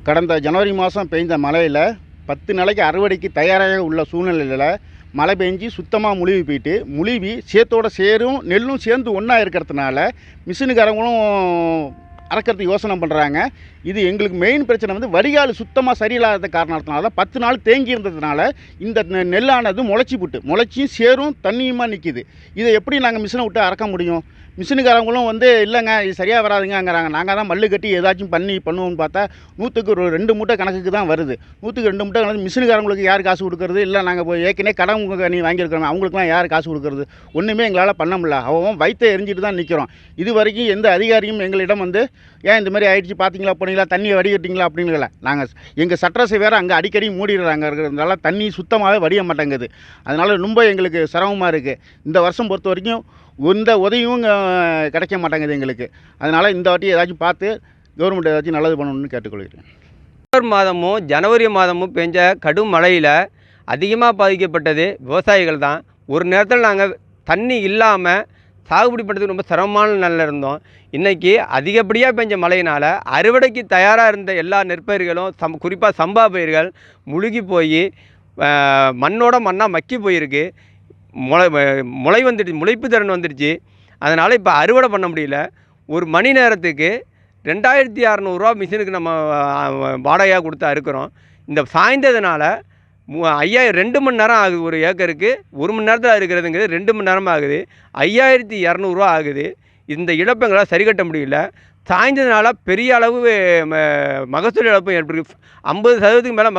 கடந்த ஜனவரி மாதம் பெய்த மழையில் 10 நாளைக்கு அறுவடைக்கு தயாராக உள்ள சூழ்நிலையில் மழை பெஞ்சு சுத்தமாக முழுவி சேத்தோட சேரும் நெல்லும் சேர்ந்து ஒன்றா இருக்கிறதுனால மிஷினுக்காரங்களும் அறக்கிறதுக்கு யோசனை பண்ணுறாங்க. இது எங்களுக்கு மெயின் பிரச்சனை வந்து வடிகால் சுத்தமாக சரியில்லாத காரணத்தினால 10 நாள் தேங்கி இருந்ததுனால இந்த நெல்லானது முளைச்சியும் சேரும் தண்ணியுமாக நிற்கிது. இதை எப்படி நாங்கள் மிஷினை விட்டு அறக்க முடியும்? மிஷினுக்காரங்களும் வந்து இல்லைங்க இது சரியாக வராதுங்கிறாங்க. நாங்கள் தான் மல்லு கட்டி ஏதாச்சும் பண்ணுவோம்னு பார்த்தா 100க்கு ஒரு 2 மூட்டை கணக்குக்கு தான் வருது. 100க்கு 2 மூட்டை கணக்கு மிஷினுக்காரங்களுக்கு யார் காசு கொடுக்குறது? இல்லை நாங்கள் ஏற்கனவே கடன் நீ வாங்கியிருக்கிறோம், அவங்களுக்குலாம் யார் காசு கொடுக்குறது? ஒன்றுமே எங்களால் பண்ண முடியல. அவன் வயிற்றை எரிஞ்சிட்டு தான் நிற்கிறோம். இது வரைக்கும் எந்த அதிகாரியும் எங்களிடம் வந்து ஏன் இந்த மாதிரி ஆயிடுச்சு பார்த்தீங்களா போனீங்களா தண்ணியை வடிகட்டிங்களா அப்படின்னுல. நாங்கள் எங்கள் சட்டரசை வேறு அங்கே அடிக்கடி மூடிடுறாங்க இருக்கிறதுனால தண்ணி சுத்தமாகவே வடிய மாட்டேங்குது. அதனால் ரொம்ப எங்களுக்கு சிரமமாக இருக்குது. இந்த வருஷம் பொறுத்த வரைக்கும் எந்த உதவியும் கிடைக்க மாட்டேங்குது எங்களுக்கு. அதனால் இந்த வாட்டி ஏதாச்சும் பார்த்து கவர்மெண்ட் ஏதாச்சும் நல்லது பண்ணணும்னு கேட்டுக்கொள்கிறேன். டிசம்பர் மாதமும் ஜனவரி மாதமும் பெஞ்ச கடும் மழையில் அதிகமாக பாதிக்கப்பட்டது விவசாயிகள் தான். ஒரு நேரத்தில் நாங்கள் தண்ணி இல்லாமல் சாகுபடி பண்ணுறதுக்கு ரொம்ப சிரமமான நிலையில் இருந்தோம். இன்றைக்கி அதிகப்படியாக பெஞ்ச மழையினால் அறுவடைக்கு தயாராக இருந்த எல்லா நெற்பயிர்களும் குறிப்பாக சம்பா பயிர்கள் முழுகி போய் மண்ணோட மண்ணாக மக்கி போயிருக்கு. முளைப்பு திறன் வந்துடுச்சு. அதனால் இப்போ அறுவடை பண்ண முடியல. ஒரு மணி நேரத்துக்கு 2600 மிஷினுக்கு நம்ம வாடகையாக கொடுத்து அறுக்கிறோம். இந்த சாய்ந்ததுனால 2 மணி நேரம் ஆகுது. ஒரு ஏக்கருக்கு 1 மணி நேரத்தில் அறுக்கிறதுங்கிறது 2 மணி நேரம் ஆகுது. 5200 ஆகுது. இந்த இழப்புங்களால் சரி கட்ட முடியல. சாய்ந்ததுனால பெரிய அளவு மகசூல் இழப்பு ஏற்பட்டிருக்கு. 50% மேலே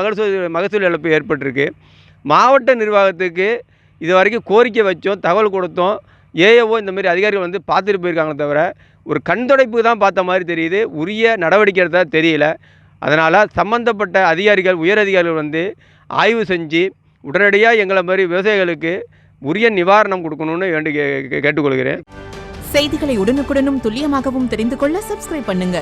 மகசூல் இழப்பு ஏற்பட்டிருக்கு. மாவட்ட நிர்வாகத்துக்கு இது வரைக்கும் கோரிக்கை வச்சோம், தகவல் கொடுத்தோம். ஏஏஓ இந்த மாதிரி அதிகாரிகள் வந்து பார்த்துட்டு போயிருக்காங்களே தவிர ஒரு கண்துடைப்பு தான் பார்த்த மாதிரி தெரியுது. உரிய நடவடிக்கை எடுத்தால் தெரியல. அதனால் சம்பந்தப்பட்ட அதிகாரிகள் உயர் அதிகாரிகள் வந்து ஆய்வு செஞ்சு உடனடியாக எங்களை மாதிரி விவசாயிகளுக்கு உரிய நிவாரணம் கொடுக்கணும்னு கேட்டுக்கொள்கிறேன். செய்திகளை உடனுக்குடனும் துல்லியமாகவும் தெரிந்து கொள்ள சப்ஸ்கிரைப் பண்ணுங்க.